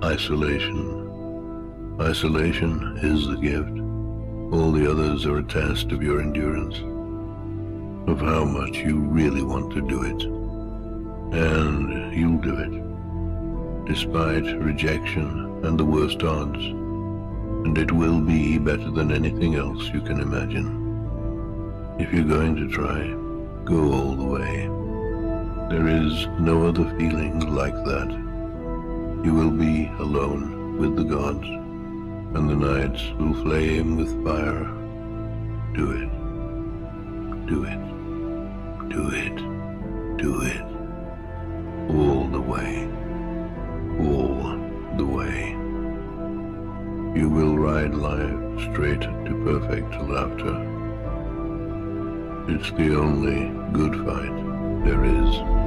Isolation. Isolation is the gift. All the others are a test of your endurance, of how much you really want to do it. And you'll do it, despite rejection and the worst odds. And it will be better than anything else you can imagine. If you're going to try, go all the way. There is no other feeling like that. You will be alone with the gods, and the nights will flame with fire. Do it. Do it. Do it. Do it. All the way. All the way. You will ride life straight to perfect laughter. It's the only good fight there is.